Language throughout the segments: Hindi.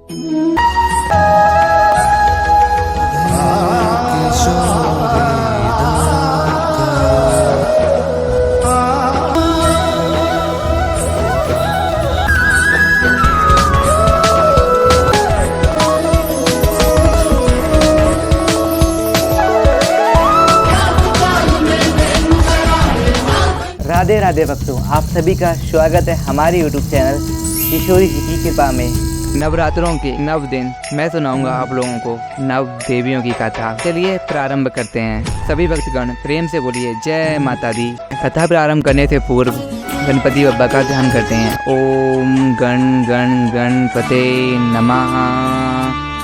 राधे राधे भक्तों, आप सभी का स्वागत है हमारे YouTube चैनल किशोरी जी की कृपा में। नवरात्रों के 9 दिन मैं सुनाऊंगा आप लोगों को नव देवियों की कथा। चलिए प्रारंभ करते हैं। सभी भक्तगण प्रेम से बोलिए जय माता दी। कथा प्रारंभ करने से पूर्व गणपति बप्पा का ध्यान करते हैं। ओम गण गण गणपते नमः।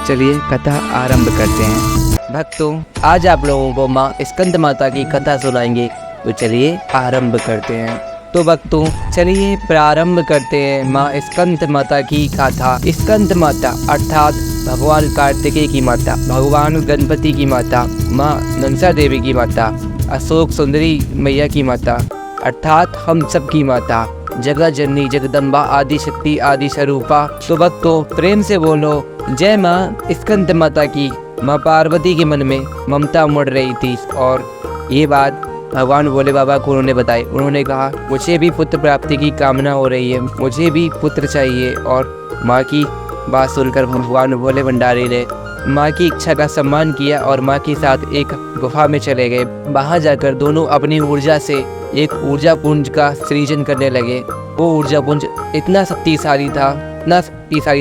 चलिए कथा आरंभ करते हैं। भक्तों, आज आप लोगों को माँ स्कंद माता की कथा सुनाएंगे, तो चलिए आरंभ करते हैं। तो भक्तों, चलिए प्रारंभ करते हैं माँ स्कंद माता की कथा। स्कंद माता अर्थात भगवान कार्तिकेय की माता, भगवान गणपति की माता, माँ मनसा देवी की माता, अशोक सुंदरी मैया की माता अर्थात हम सब की माता, जगत जननी जगदम्बा आदि शक्ति आदि स्वरूपा। तो भक्तों, प्रेम से बोलो जय माँ स्कंद माता की। माँ पार्वती के मन में ममता उमड़ रही थी और ये बात भगवान भोले बाबा को उन्होंने बताई। उन्होंने कहा मुझे भी पुत्र प्राप्ति की कामना हो रही है, मुझे भी पुत्र चाहिए। और माँ की बात सुनकर भगवान भोले भंडारी ने माँ की इच्छा का सम्मान किया और माँ के साथ एक गुफा में चले गए। वहाँ जाकर दोनों अपनी ऊर्जा से एक ऊर्जा पुंज का सृजन करने लगे। वो ऊर्जा पुंज इतना शक्तिशाली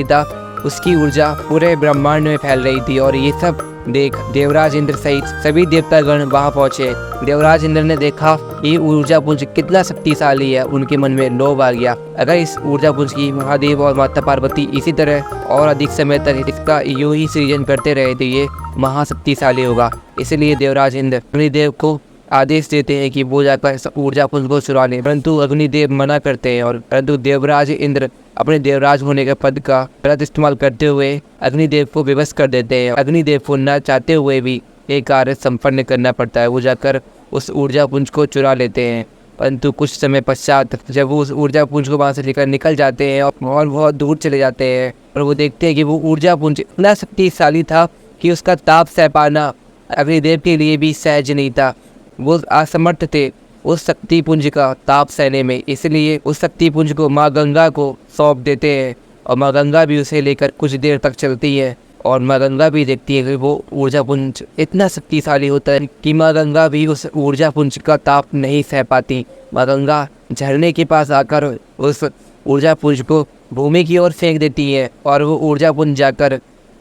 था, उसकी ऊर्जा पूरे ब्रह्मांड में फैल रही थी। और ये सब देख देवराज इंद्र सहित सभी देवतागण वहां पहुंचे। देवराज इंद्र ने देखा ये ऊर्जा पुंज कितना शक्तिशाली है, उनके मन में लोभ आ गया। अगर इस ऊर्जा पुंज की महादेव और माता पार्वती इसी तरह और अधिक समय तक इसका यूं ही सृजन करते रहे तो ये महाशक्तिशाली होगा। इसलिए देवराज इंद्र अग्निदेव को आदेश देते हैं कि वो जाकर ऊर्जा पुंज को चुरा लें, परंतु अग्निदेव मना करते हैं। और परंतु देवराज इंद्र अपने देवराज होने के पद का गलत इस्तेमाल करते हुए अग्निदेव को विवश कर देते हैं। अग्निदेव को न चाहते हुए भी एक कार्य संपन्न करना पड़ता है। वो जाकर उस ऊर्जा पुंज को चुरा लेते हैं, परंतु कुछ समय पश्चात जब वो उस ऊर्जा पुंज को वहाँ से लेकर निकल जाते हैं और बहुत दूर चले जाते हैं और वो देखते हैं कि वो ऊर्जा पुंज इतना शक्तिशाली था कि उसका ताप सह पाना अग्निदेव के लिए भी सहज नहीं था। वो असमर्थ थे उस शक्ति पुंज का ताप सहने में, इसलिए उस शक्ति पुंज को माँ गंगा को सौंप देते हैं। और माँ गंगा भी उसे लेकर कुछ देर तक चलती है और माँ गंगा भी देखती है कि वो ऊर्जा पुंज इतना शक्तिशाली होता है कि माँ गंगा भी उस ऊर्जा पुंज का ताप नहीं सह पाती। माँ गंगा झरने के पास आकर उस ऊर्जा पुंज को भूमि की ओर फेंक देती है और वो ऊर्जा पुंज जाकर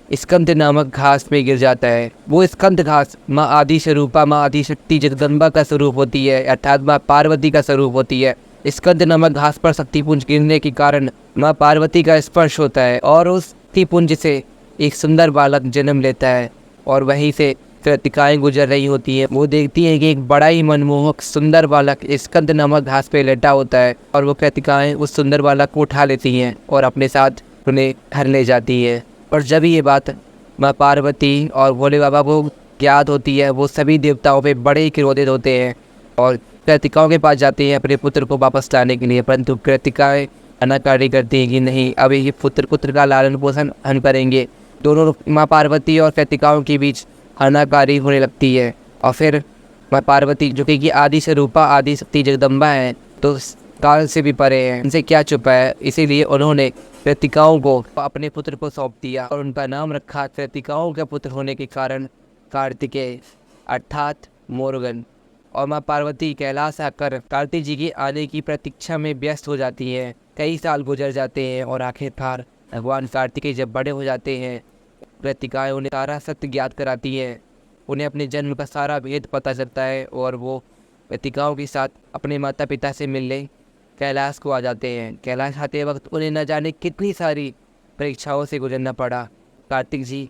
स्कंद नामक घास में गिर जाता है। वो स्कंद घास माँ आदि स्वरूपा, माँ आदि शक्ति जगदम्बा का स्वरूप होती है, अर्थात माँ पार्वती का स्वरूप होती है। स्कंद नामक घास पर शक्तिपुंज गिरने के कारण माँ पार्वती का स्पर्श होता है और उस शक्तिपुंज से एक सुंदर बालक जन्म लेता है। और वहीं से कृतिकाएँ गुजर रही होती हैं। वो देखती हैं कि एक बड़ा ही मनमोहक सुंदर बालक स्कंद नामक घास पे लेटा होता है और वो कृतिकाएँ उस सुंदर बालक को उठा लेती हैं और अपने साथ उन्हें घर ले जाती है। और जब ये बात माँ पार्वती और भोले बाबा को ज्ञात होती है, वो सभी देवताओं पे बड़े ही क्रोधित होते हैं और कृतिकाओं के पास जाते हैं अपने पुत्र को वापस लाने के लिए। परंतु कृतिकाएँ अनाकारी करती हैं कि नहीं, अभी ये पुत्र का लालन पोषण हम करेंगे। दोनों माँ पार्वती और कृतिकाओं के बीच अनाकारी होने लगती है। और फिर माँ पार्वती जो कि आदि स्वरूपा आदि शक्ति जगदम्बा है, तो काल से भी परे हैं, उनसे क्या छुपा है, इसीलिए उन्होंने कृतिकाओं को अपने पुत्र को सौंप दिया और उनका नाम रखा कृतिकाओं का पुत्र होने के कारण कार्तिकेय अर्थात मोरगन। और माँ पार्वती कैलाश आकर कार्तिक जी के आने की प्रतीक्षा में व्यस्त हो जाती हैं। कई साल गुजर जाते हैं और आखिरकार भगवान कार्तिकेय जब बड़े हो जाते हैं, कृतिकाएँ उन्हें सारा सत्य ज्ञात कराती है। उन्हें अपने जन्म का सारा भेद पता चलता है और वो कृतिकाओं के साथ अपने माता पिता से मिलने कैलाश को आ जाते हैं। कैलाश आते वक्त उन्हें न जाने कितनी सारी परीक्षाओं से गुजरना पड़ा। कार्तिक जी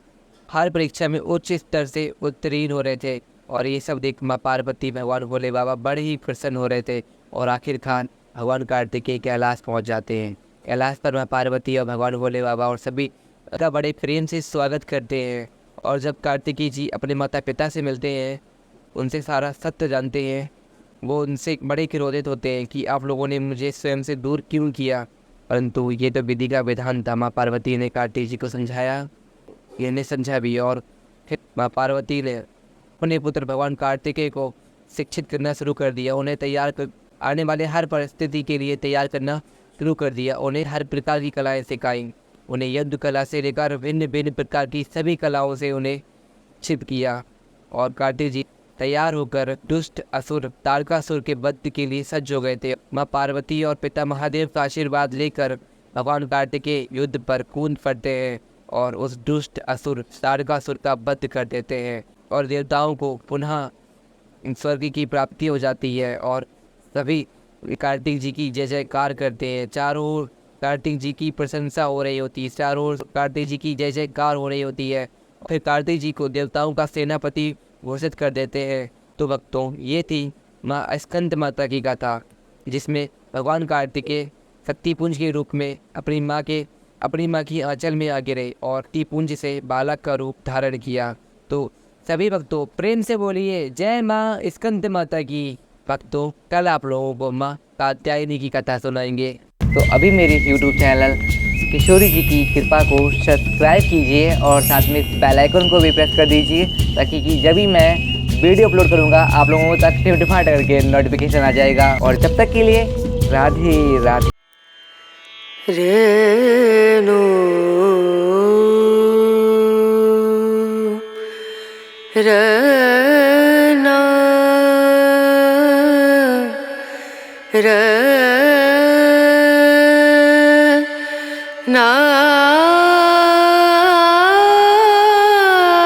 हर परीक्षा में उच्च स्तर से उत्तीर्ण हो रहे थे और ये सब देख माँ पार्वती भगवान भोले बाबा बड़े ही प्रसन्न हो रहे थे। और आखिरकार भगवान कार्तिकेय कैलाश पहुंच जाते हैं। कैलाश पर माँ पार्वती और भगवान भोले बाबा और सभी का बड़े प्रेम से स्वागत करते हैं। और जब कार्तिकेय जी अपने माता पिता से मिलते हैं, उनसे सारा सत्य जानते हैं, वो उनसे बड़े क्रोधित होते हैं कि आप लोगों ने मुझे स्वयं से दूर क्यों किया। परंतु ये तो विधि का विधान था। माँ पार्वती ने कार्तिक जी को समझाया, ये नहीं समझा भी, और फिर माँ पार्वती ने अपने पुत्र भगवान कार्तिकेय को शिक्षित करना शुरू कर दिया। उन्हें तैयार कर आने वाले हर परिस्थिति के लिए तैयार करना शुरू कर दिया। उन्हें हर प्रकार की कलाएं सिखाई। उन्हें युद्ध कला से लेकर भिन्न भिन्न प्रकार की सभी कलाओं से उन्हें शिक्षित किया। और कार्तिक जी तैयार होकर दुष्ट असुर तारकासुर के वध के लिए सज्ज हो गए थे। माँ पार्वती और पिता महादेव का आशीर्वाद लेकर भगवान कार्तिकेय युद्ध पर कूद पड़ते हैं और उस दुष्ट असुर तारकासुर का वध कर देते हैं, और देवताओं को पुनः स्वर्ग की प्राप्ति हो जाती है। और सभी कार्तिक जी की जय जयकार करते हैं। चारों ओर कार्तिक जी की प्रशंसा हो रही होती है, चारों ओर कार्तिक जी की जय जयकार हो रही होती है। फिर कार्तिक जी को देवताओं का सेनापति घोषित कर देते हैं। तो भक्तों, ये थी माँ स्कंद माता की गाथा, जिसमें भगवान कार्तिकेय शक्तिपुंज के रूप में अपनी माँ की आंचल में आ गिरे और शक्तिपुंज से बालक का रूप धारण किया। तो सभी भक्तों प्रेम से बोलिए जय माँ स्कंद माता की। भक्तों, कल आप लोगों को माँ कात्यायनी की कथा सुनाएंगे। तो अभी मेरे YouTube चैनल किशोरी जी की कृपा को सब्सक्राइब कीजिए और साथ में बेल आइकन को भी प्रेस कर दीजिए, ताकि कि जब भी मैं वीडियो अपलोड करूँगा आप लोगों तक टिमटिमाट करके नोटिफिकेशन आ जाएगा। और जब तक के लिए राधे राधे। रेणु रना रना